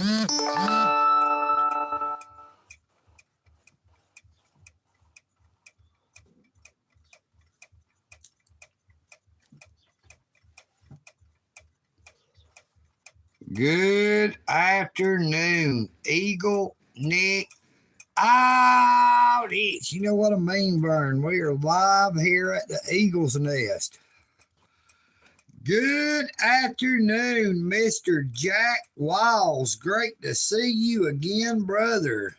Good afternoon, Eagle, Nick. Out it. You know what I mean, Vern? We are live here at the Eagle's Nest. Good afternoon, Mr. Jack Wiles. Great to see you again, brother.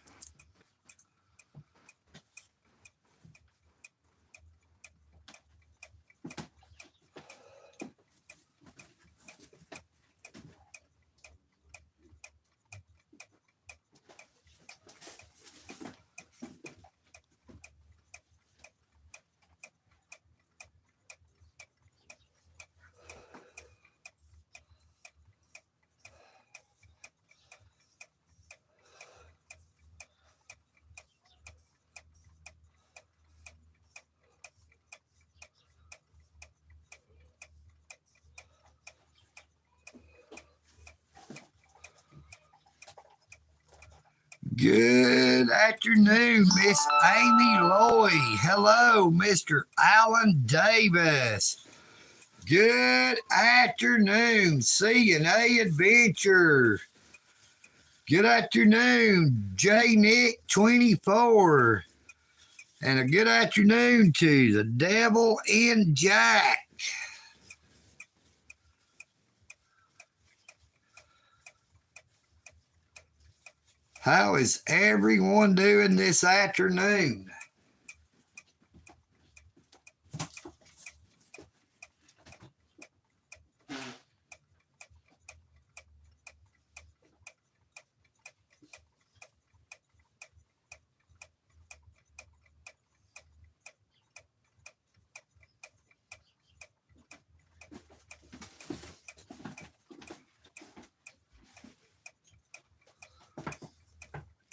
Good afternoon, Miss Amy Loy. Hello, Mr. Alan Davis. Good afternoon, C&A Adventure. Good afternoon, J-Nick 24. And a good afternoon to the Devil in Jack. How is everyone doing this afternoon?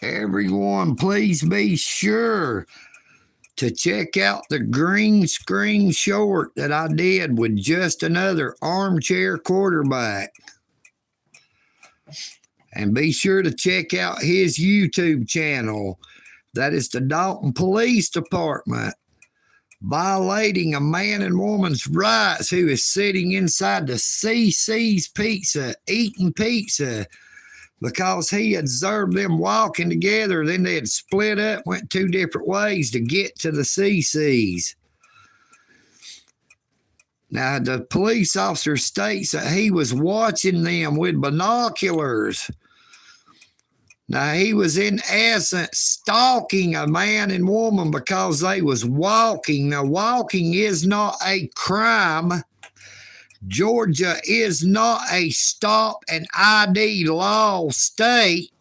Everyone, please be sure to check out the green screen short that I did with just another armchair quarterback. And be sure to check out his YouTube channel. That is the Dalton Police Department violating a man and woman's rights who is sitting inside the CC's Pizza, eating pizza, because he observed them walking together. Then they had split up, went two different ways to get to the CC's. Now, the police officer states that he was watching them with binoculars. Now, he was in essence stalking a man and woman because they was walking. Now, walking is not a crime. Georgia is not a stop and ID law state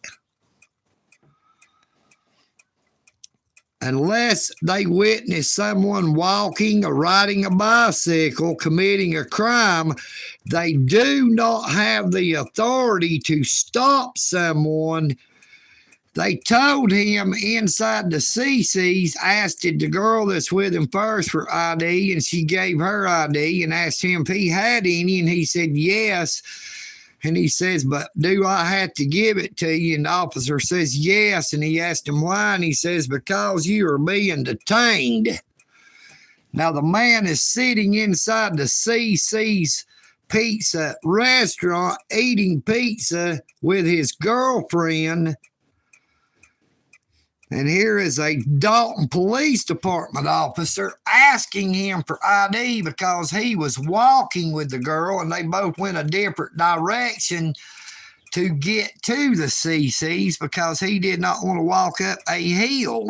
unless they witness someone walking or riding a bicycle committing a crime. They do not have the authority to stop someone. They told him inside the CC's, asked the girl that's with him first for ID, and she gave her ID and asked him if he had any, and he said yes. And he says, but do I have to give it to you? And the officer says yes, and he asked him why, and he says, because you are being detained. Now, the man is sitting inside the CC's Pizza restaurant eating pizza with his girlfriend. And here is a Dalton Police Department officer asking him for ID because he was walking with the girl and they both went a different direction to get to the CC's because he did not want to walk up a hill.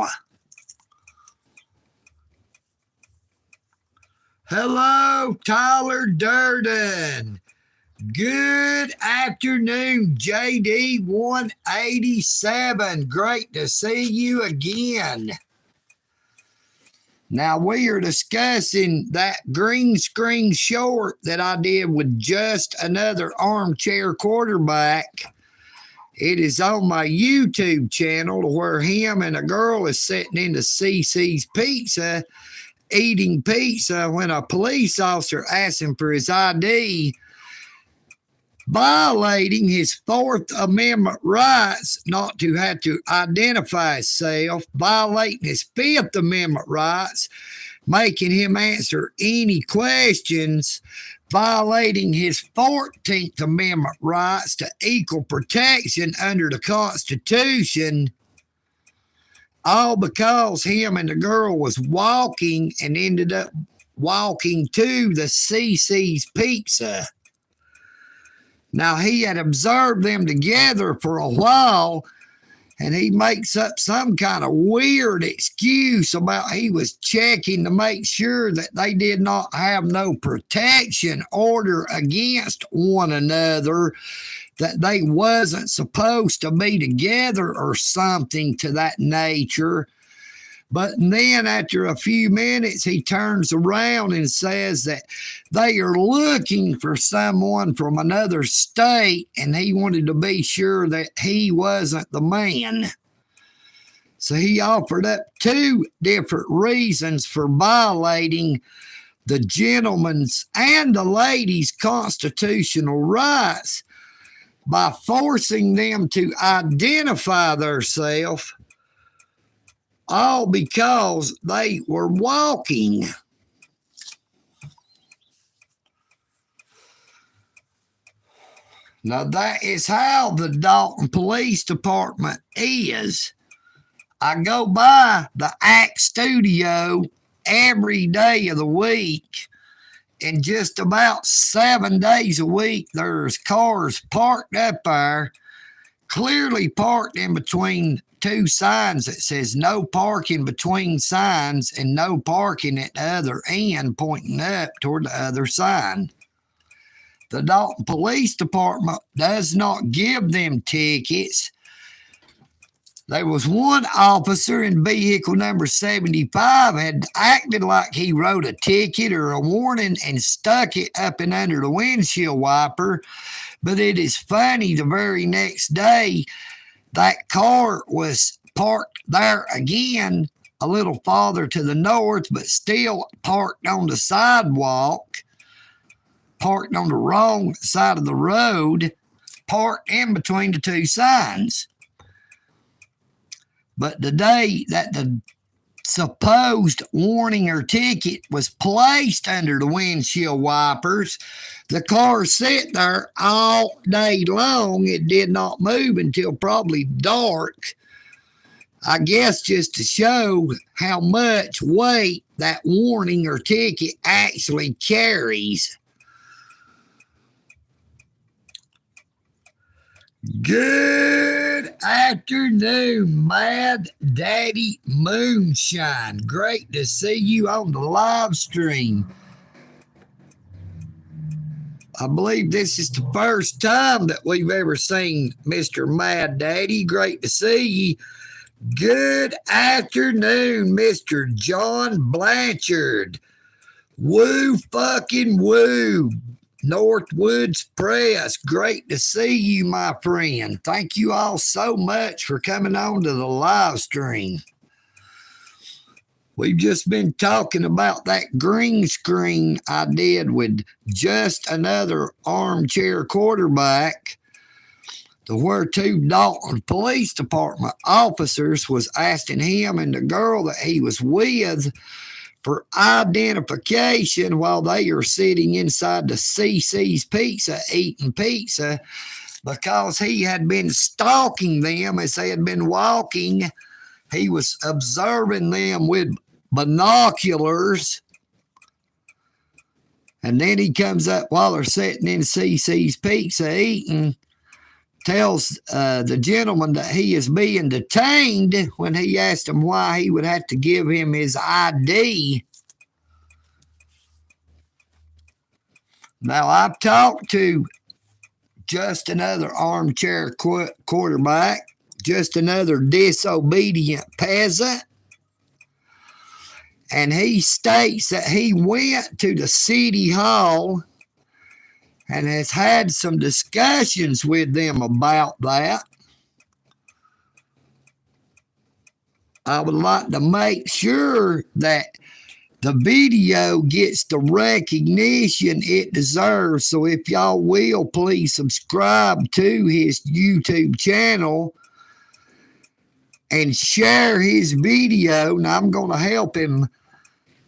Hello, Tyler Durden. Good afternoon, JD 187. Great to see you again. Now, we are discussing that green screen short that I did with just another armchair quarterback. It is on my YouTube channel where him and a girl is sitting in the CC's Pizza eating pizza when a police officer asked him for his ID. violating his Fourth Amendment rights not to have to identify himself, violating his Fifth Amendment rights, making him answer any questions, violating his 14th Amendment rights to equal protection under the Constitution, all because him and the girl was walking and ended up walking to the CC's Pizza. Now, he had observed them together for a while, and he makes up some kind of weird excuse about he was checking to make sure that they did not have no protection order against one another, that they wasn't supposed to be together or something to that nature. But then after a few minutes, he turns around and says that they are looking for someone from another state, and he wanted to be sure that he wasn't the man. So he offered up two different reasons for violating the gentleman's and the lady's constitutional rights by forcing them to identify themselves, all because they were walking. Now, that is how the Dalton Police Department is. I go by the Act Studio every day of the week, and just about 7 days a week, there's cars parked up there, clearly parked in between two signs that says no parking between signs and no parking at the other end, pointing up toward the other sign. The Dalton Police Department does not give them tickets. There was one officer in vehicle number 75 had acted like he wrote a ticket or a warning and stuck it up and under the windshield wiper. But it is funny, the very next day, that car was parked there again, a little farther to the north, but still parked on the sidewalk, parked on the wrong side of the road, parked in between the two signs. But the day that the supposed warning or ticket was placed under the windshield wipers, the car sat there all day long. It did not move until probably dark. I guess just to show how much weight that warning or ticket actually carries. Good afternoon, Mad Daddy Moonshine. Great to see you on the live stream. I believe this is the first time that we've ever seen Mr. Mad Daddy. Great to see you. Good afternoon, Mr. John Blanchard. Woo fucking woo. Northwoods Press. Great to see you, my friend. Thank you all so much for coming on to the live stream. We've just been talking about that green screen I did with Just Another Armchair Quarterback, to where two Dalton Police Department officers was asking him and the girl that he was with for identification while they are sitting inside the CC's Pizza eating pizza, because he had been stalking them as they had been walking. He was observing them with binoculars. And then he comes up while they're sitting in CC's Pizza eating, tells the gentleman that he is being detained when he asked him why he would have to give him his ID. Now, I've talked to Just Another Armchair Quarterback, Just Another Disobedient Peasant, and he states that he went to the city hall and has had some discussions with them about that. I would like to make sure that the video gets the recognition it deserves. So if y'all will, please subscribe to his YouTube channel and share his video. Now, I'm going to help him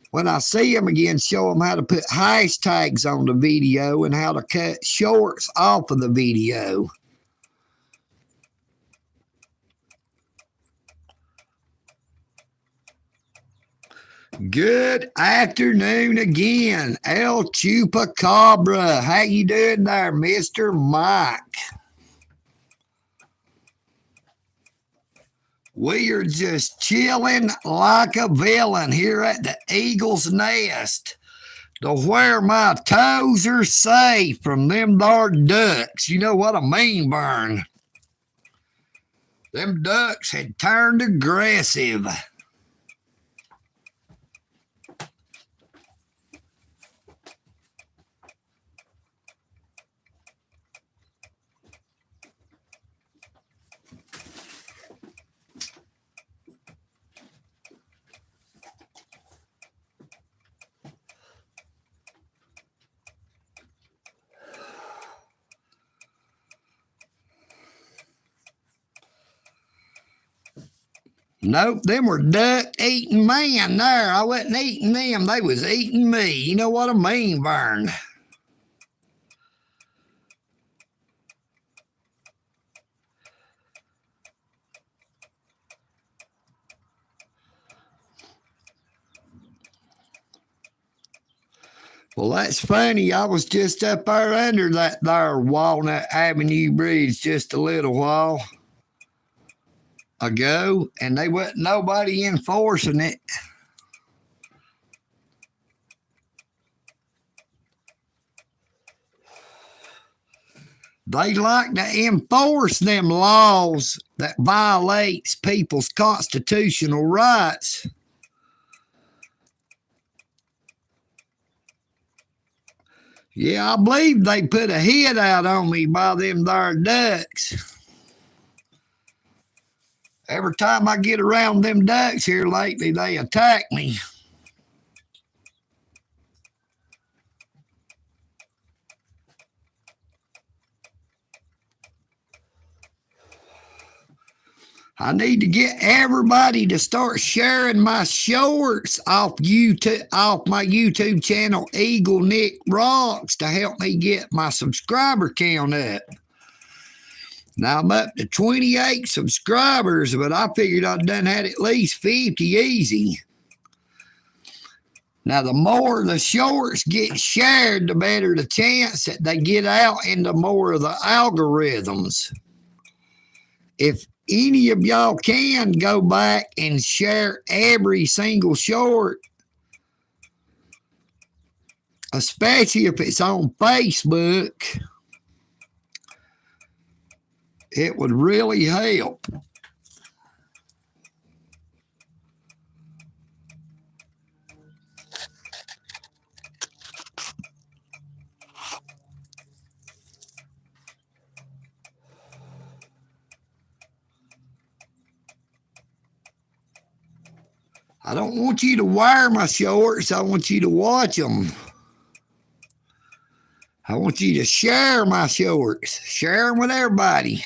when I see him again, show him how to put hashtags on the video and how to cut shorts off of the video. Good afternoon again, El Chupacabra. How you doing there, Mr. Mike? We are just chilling like a villain here at the Eagle's Nest, to where my toes are safe from them there ducks. You know what I mean, Vern? Them ducks had turned aggressive. Nope, them were duck eating man there. I wasn't eating them. They was eating me. You know what I mean, Vern? Well, that's funny. I was just up there under that there Walnut Avenue Bridge just a little while ago, and they wasn't nobody enforcing it. They like to enforce them laws that violates people's constitutional rights. Yeah, I believe they put a hit out on me by them there ducks. Every time I get around them ducks here lately, they attack me. I need to get everybody to start sharing my shorts off YouTube, off my YouTube channel, EagleNick Rocks, to help me get my subscriber count up. Now I'm up to 28 subscribers, but I figured I'd done had at least 50 easy. Now, the more the shorts get shared, the better the chance that they get out into more of the algorithms. If any of y'all can go back and share every single short, especially if it's on Facebook, it would really help. I don't want you to wear my shorts. I want you to watch them. I want you to share my shorts. Share them with everybody.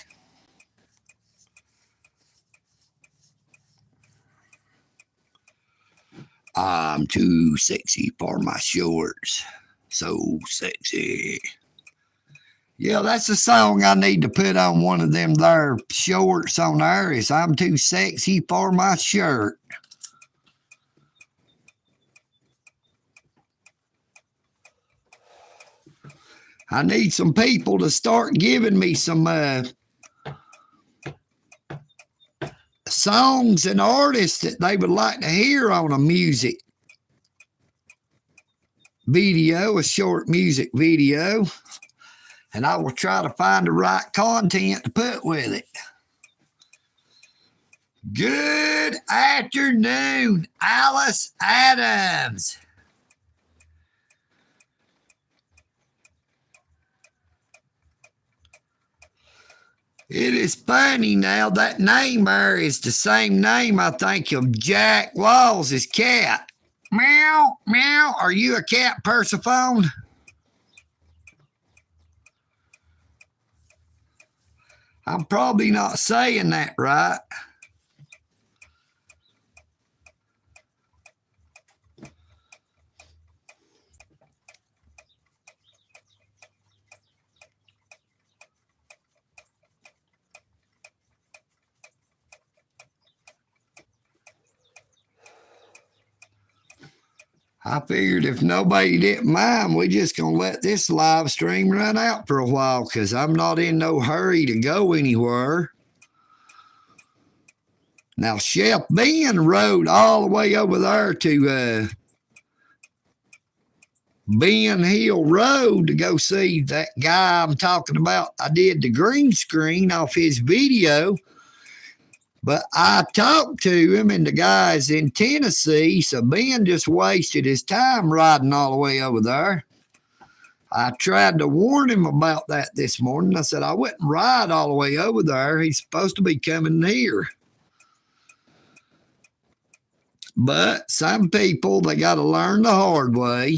I'm too sexy for my shorts. So sexy. Yeah, that's a song I need to put on one of them there shorts on there. Is I'm too sexy for my shirt. I need some people to start giving me some songs and artists that they would like to hear on a music video, a short music video, and I will try to find the right content to put with it. Good afternoon, Alice Adams. It is funny now, that name there is the same name, I think, of Jack Walls' cat. Meow, meow. Are you a cat, Persephone? I'm probably not saying that right. I figured if nobody didn't mind, we just going to let this live stream run out for a while because I'm not in no hurry to go anywhere. Now, Chef Ben rode all the way over there to Ben Hill Road to go see that guy I'm talking about. I did the green screen off his video. But I talked to him, and the guy's in Tennessee, so Ben just wasted his time riding all the way over there. I tried to warn him about that this morning. I said, I wouldn't ride all the way over there. He's supposed to be coming here. But some people, they got to learn the hard way.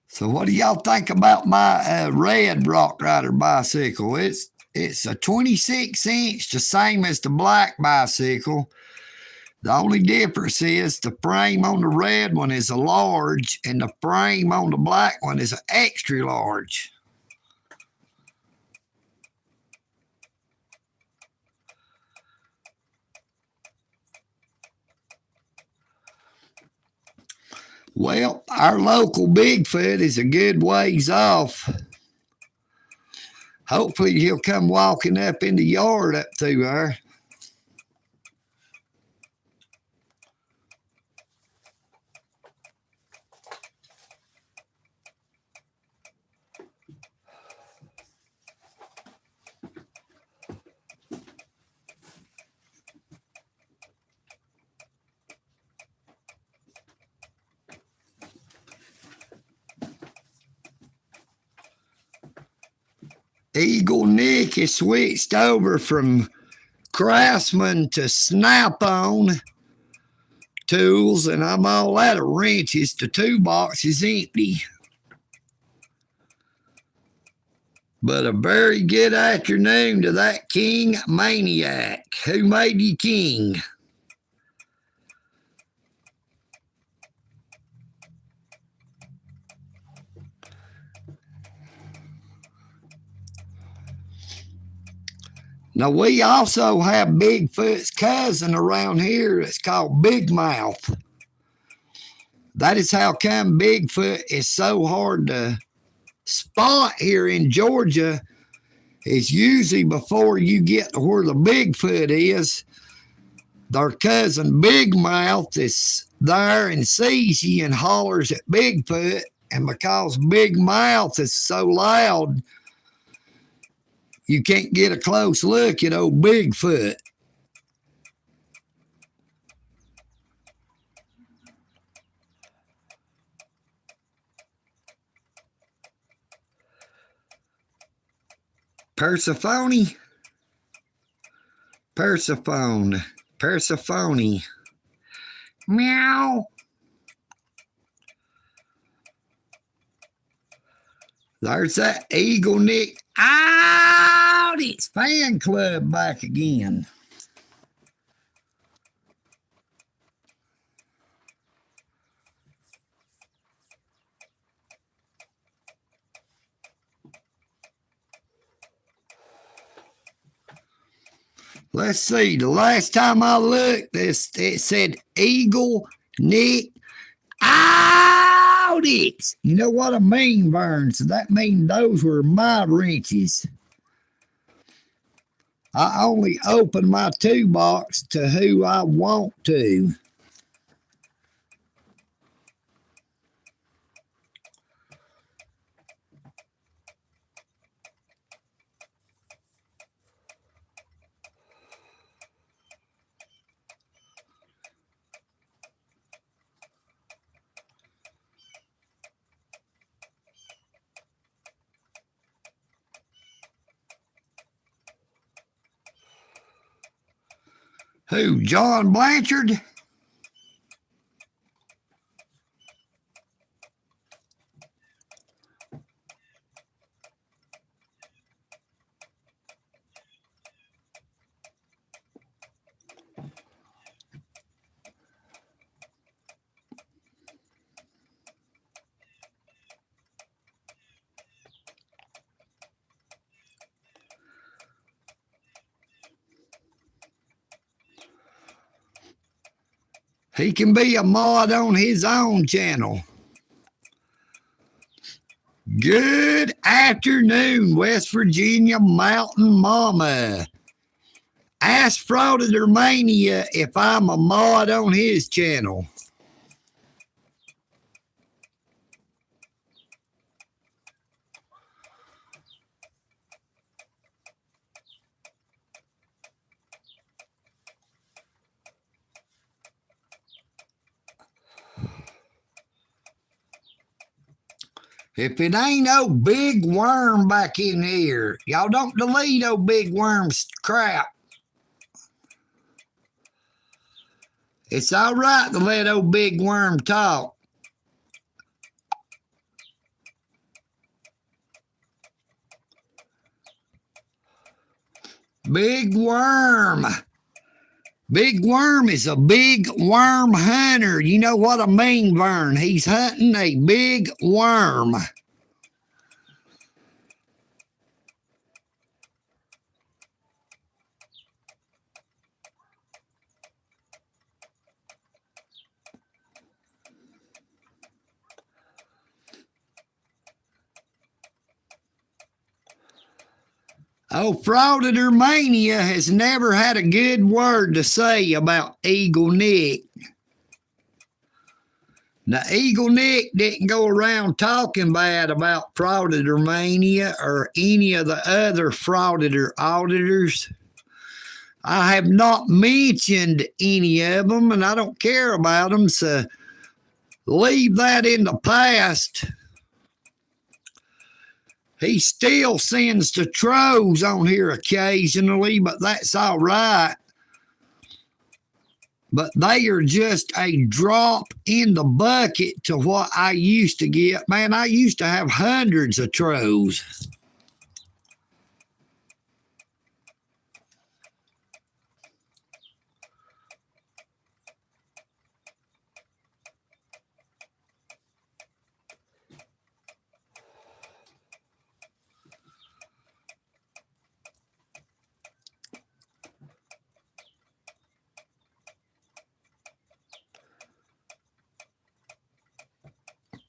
So what do y'all think about my red Rock Rider bicycle? It's a 26-inch, the same as the black bicycle. The only difference is the frame on the red one is a large and the frame on the black one is an extra large. Well, our local Bigfoot is a good ways off. Hopefully he'll come walking up in the yard up through there. EagleNick has switched over from Craftsman to Snap-on tools, and I'm all out of wrenches. The toolbox is empty. But a very good afternoon to that King Maniac. Who made you king? Now, we also have Bigfoot's cousin around here. It's called Big Mouth. That is how come Bigfoot is so hard to spot here in Georgia. It's usually before you get to where the Bigfoot is, their cousin Big Mouth is there and sees you and hollers at Bigfoot. And because Big Mouth is so loud, you can't get a close look at old Bigfoot. Persephone. Meow. There's that EagleNick out its fan club back again. Let's see. The last time I looked, it said EagleNick Audits. You know what I mean, Vern? So that means those were my wrenches. I only open my toolbox to who I want to. Who, John Blanchard? He can be a mod on his own channel. Good afternoon, West Virginia Mountain Mama. Ask Frauditor Mania if I'm a mod on his channel. If it ain't no big worm back in here, y'all don't delete old big worm's crap. It's all right to let old big worm talk. Big worm. Big worm is a big worm hunter. You know what I mean, Vern? He's hunting a big worm. Oh, Frauditor Mania has never had a good word to say about EagleNick. Now, EagleNick didn't go around talking bad about Frauditor Mania or any of the other Frauditor auditors. I have not mentioned any of them, and I don't care about them, so leave that in the past. He still sends the trolls on here occasionally, but that's all right. But they are just a drop in the bucket to what I used to get. Man, I used to have hundreds of trolls.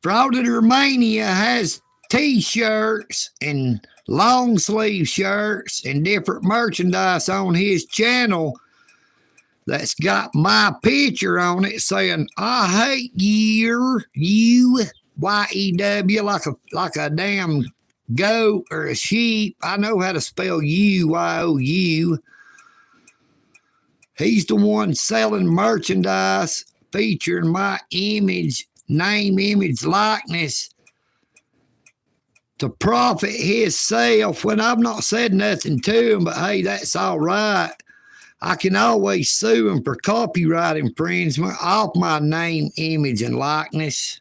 Frauditor Mania has t-shirts and long sleeve shirts and different merchandise on his channel that's got my picture on it saying, I hate you, Y-E-W, like a damn goat or a sheep. I know how to spell you, Y-O-U. He's the one selling merchandise featuring my image, name, image, likeness to profit himself when I've not said nothing to him, but hey, that's all right. I can always sue him for copyright infringement off my name, image, and likeness.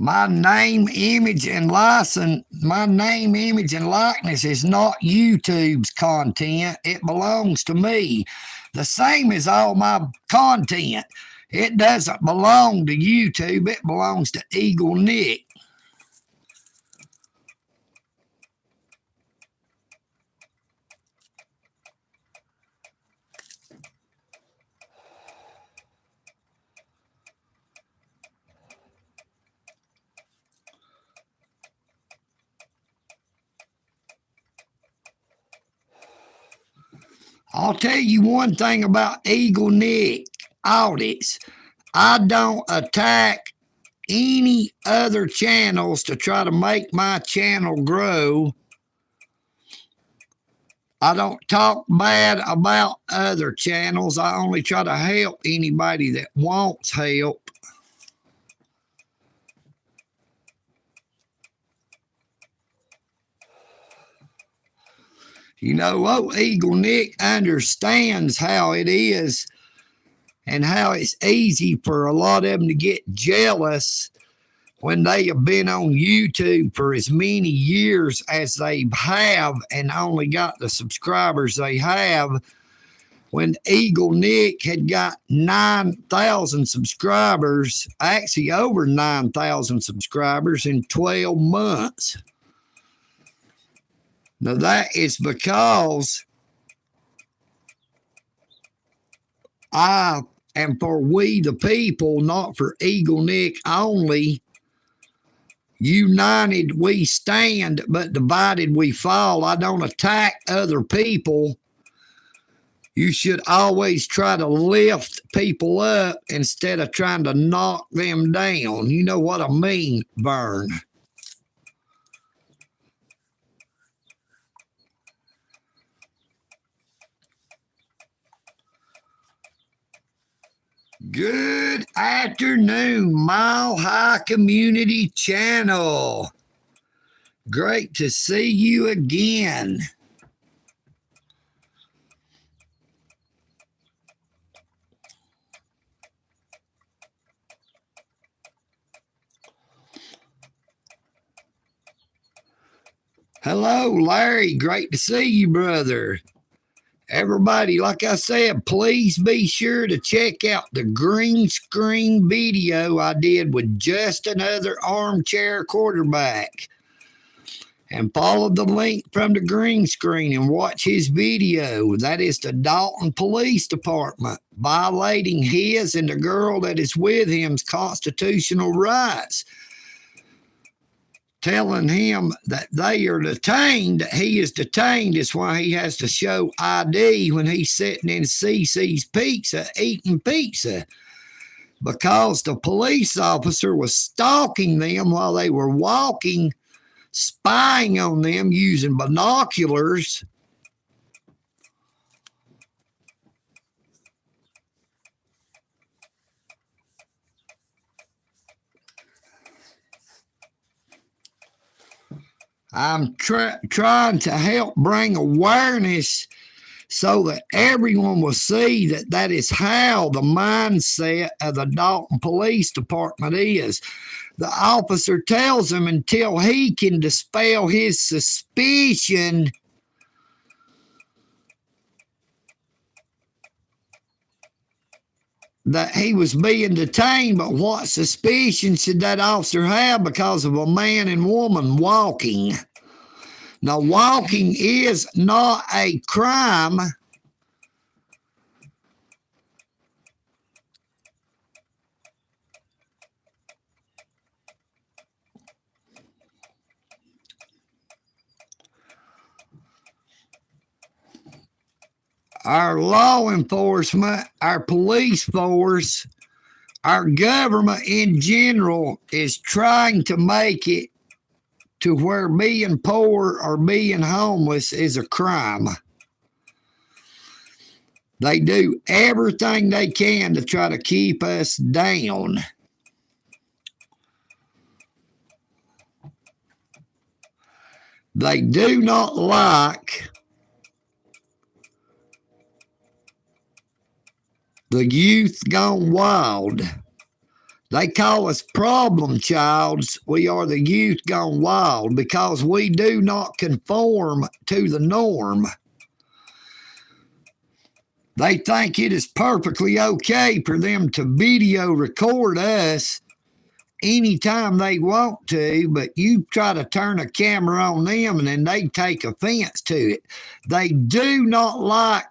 My name, image, and likeness is not YouTube's content. It belongs to me. The same as all my content. It doesn't belong to YouTube. It belongs to EagleNick. I'll tell you one thing about EagleNick audits. I don't attack any other channels to try to make my channel grow. I don't talk bad about other channels. I only try to help anybody that wants help. You know, EagleNick understands how it is and how it's easy for a lot of them to get jealous when they have been on YouTube for as many years as they have and only got the subscribers they have. When EagleNick had got 9,000 subscribers, actually over 9,000 subscribers in 12 months. Now that is because I am for we the people, not for EagleNick only. United we stand, but divided we fall. I don't attack other people. You should always try to lift people up instead of trying to knock them down. You know what I mean, Vern? Good afternoon, Mile High Community Channel. Great to see you again. Hello, Larry. Great to see you, brother. Everybody, like I said, please be sure to check out the green screen video I did with just another armchair quarterback. And follow the link from the green screen and watch his video. That is the Dalton Police Department violating his and the girl that is with him's constitutional rights. Telling him that they are detained, that he is detained, is why he has to show ID when he's sitting in CC's Pizza eating pizza. Because the police officer was stalking them while they were walking, spying on them using binoculars. I'm trying to help bring awareness so that everyone will see that that is how the mindset of the Dalton Police Department is. The officer tells him until he can dispel his suspicion that he was being detained, but what suspicion should that officer have because of a man and woman walking? Now, walking is not a crime. Our law enforcement, our police force, our government in general is trying to make it to where being poor or being homeless is a crime. They do everything they can to try to keep us down. They do not like the youth gone wild. They call us problem childs. We are the youth gone wild because we do not conform to the norm. They think it is perfectly okay for them to video record us anytime they want to, but you try to turn a camera on them and then they take offense to it. They do not like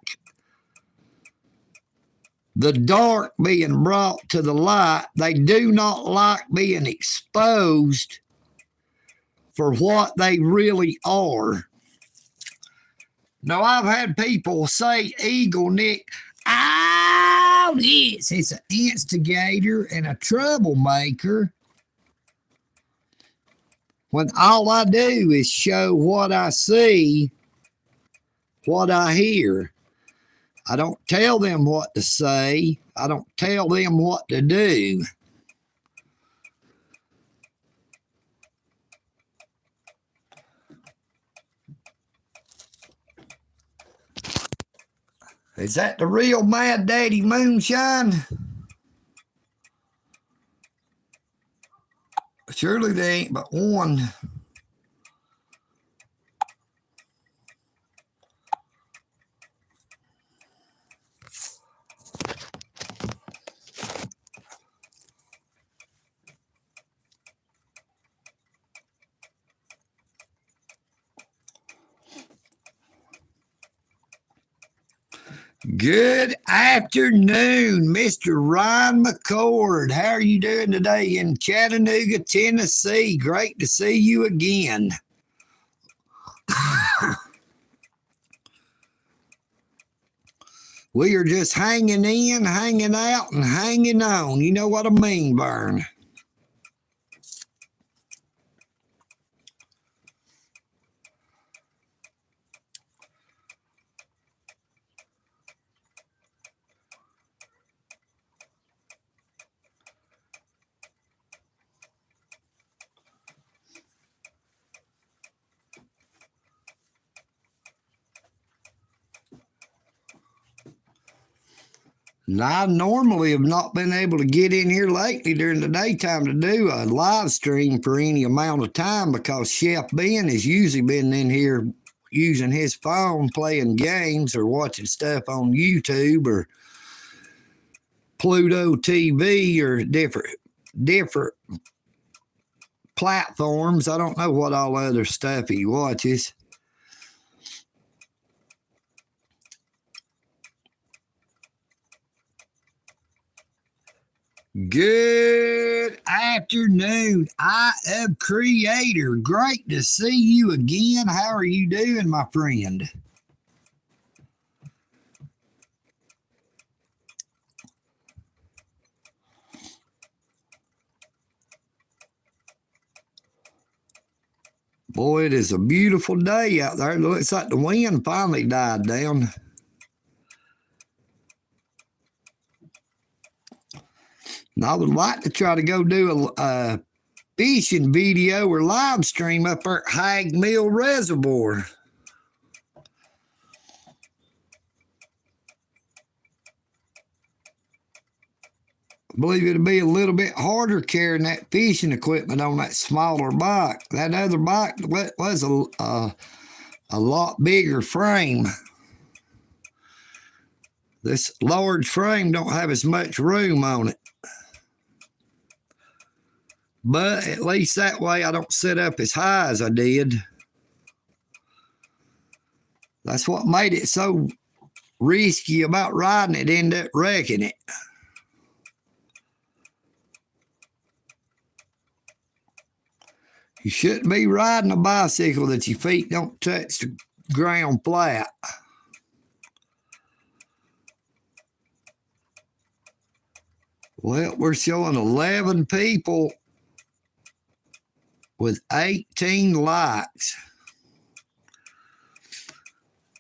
the dark being brought to the light. They do not like being exposed for what they really are. Now, I've had people say, EagleNick, oh, this is an instigator and a troublemaker, when all I do is show what I see, what I hear. I don't tell them what to say. I don't tell them what to do. Is that the real Mad Daddy Moonshine? Surely there ain't but one. Good afternoon, Mr. Ryan McCord. How are you doing today in Chattanooga, Tennessee? Great to see you again. We are just hanging in, hanging out, and hanging on. You know what I mean, Vern? And I normally have not been able to get in here lately during the daytime to do a live stream for any amount of time because Chef Ben has usually been in here using his phone playing games or watching stuff on YouTube or Pluto TV or different platforms. I don't know what all other stuff he watches. Good afternoon. I am Creator. Great to see you again. How are you doing, my friend? Boy, it is a beautiful day out there. It looks like the wind finally died down. And I would like to try to go do a fishing video or live stream up there at Hag Mill Reservoir. I believe it'll be a little bit harder carrying that fishing equipment on that smaller bike. That other bike was a lot bigger frame. This large frame don't have as much room on it. But at least that way I don't sit up as high as I did. That's what made it so risky about riding it, end up wrecking it. You shouldn't be riding a bicycle that your feet don't touch the ground flat. Well, we're showing 11 people with 18 likes.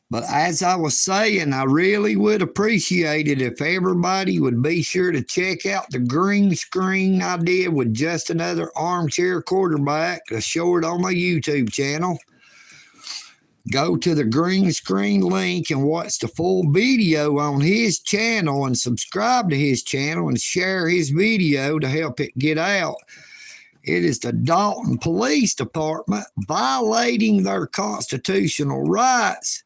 But as I was saying, I really would appreciate it if everybody would be sure to check out the green screen I did with Just Another Armchair Quarterback, a short on my YouTube channel. Go to the green screen link and watch the full video on his channel and subscribe to his channel and share his video to help it get out. It is the Dalton Police Department violating their constitutional rights.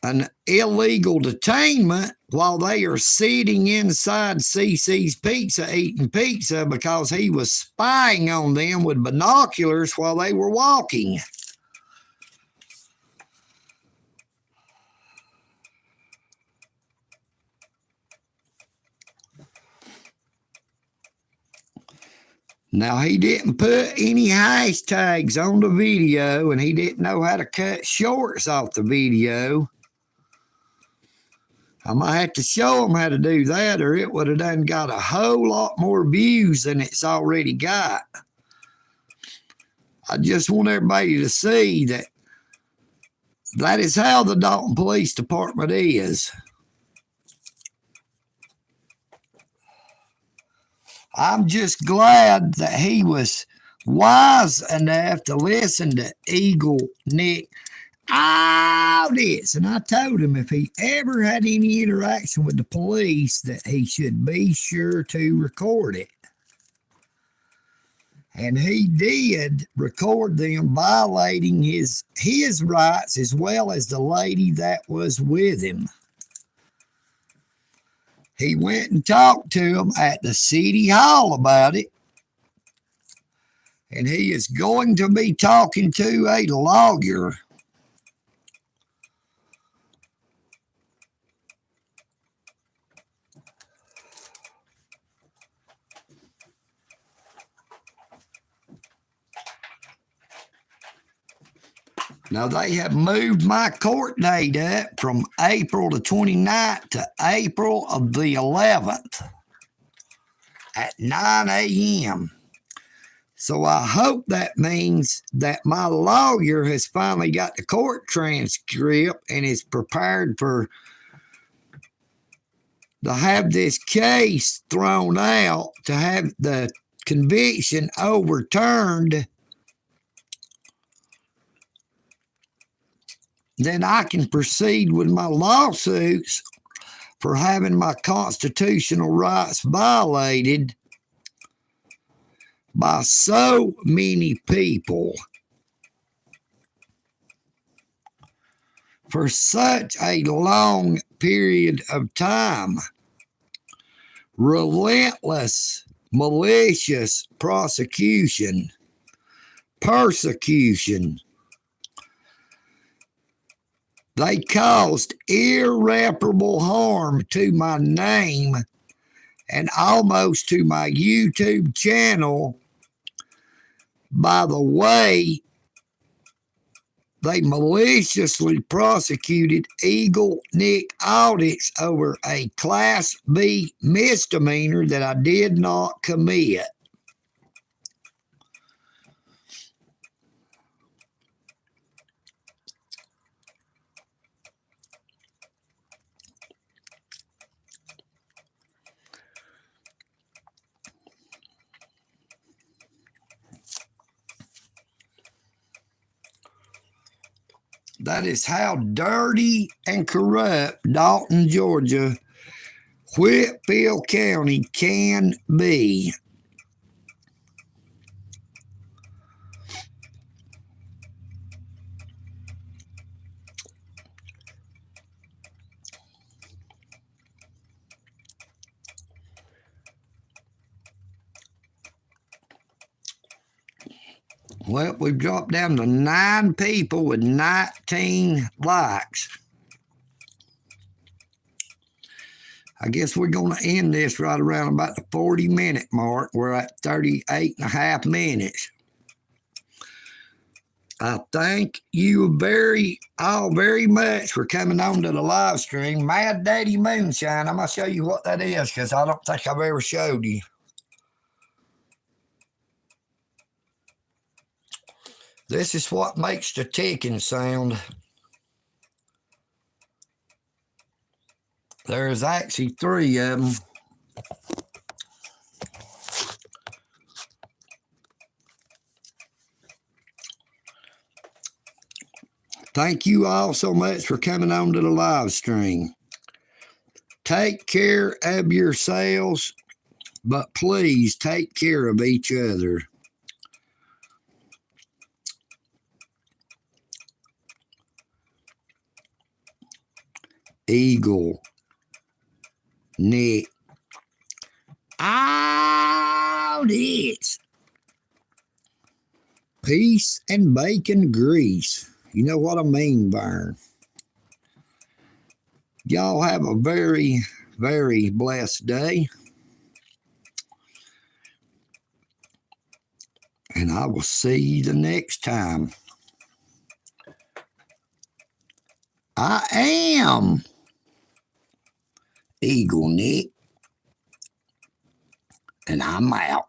An illegal detainment while they are sitting inside CC's Pizza eating pizza because he was spying on them with binoculars while they were walking. Now, he didn't put any hashtags on the video, and he didn't know how to cut shorts off the video. I might have to show him how to do that, or it would have done got a whole lot more views than it's already got. I just want everybody to see that that is how the Dalton Police Department is. I'm just glad that he was wise enough to listen to EagleNick all this. And I told him if he ever had any interaction with the police that he should be sure to record it. And he did record them violating his rights as well as the lady that was with him. He went and talked to him at the city hall about it. And he is going to be talking to a lawyer. Now, they have moved my court date up from April the 29th to April of the 11th at 9 a.m. So I hope that means that my lawyer has finally got the court transcript and is prepared to have this case thrown out, to have the conviction overturned. Then I can proceed with my lawsuits for having my constitutional rights violated by so many people for such a long period of time. Relentless, malicious prosecution, persecution. They caused irreparable harm to my name and almost to my YouTube channel by the way they maliciously prosecuted EagleNick audits over a Class B misdemeanor that I did not commit. That is how dirty and corrupt Dalton, Georgia, Whitfield County can be. Well, we've dropped down to 9 people with 19 likes. I guess we're going to end this right around about the 40-minute mark. We're at 38 and a half minutes. I thank you all very much for coming on to the live stream. Mad Daddy Moonshine. I'm going to show you what that is because I don't think I've ever showed you. This is what makes the ticking sound. There's actually 3 of them. Thank you all so much for coming on to the live stream. Take care of yourselves, but please take care of each other. EagleNick. All this. Peace and bacon grease. You know what I mean, Vern. Y'all have a very, very blessed day. And I will see you the next time. I am EagleNick, and I'm out.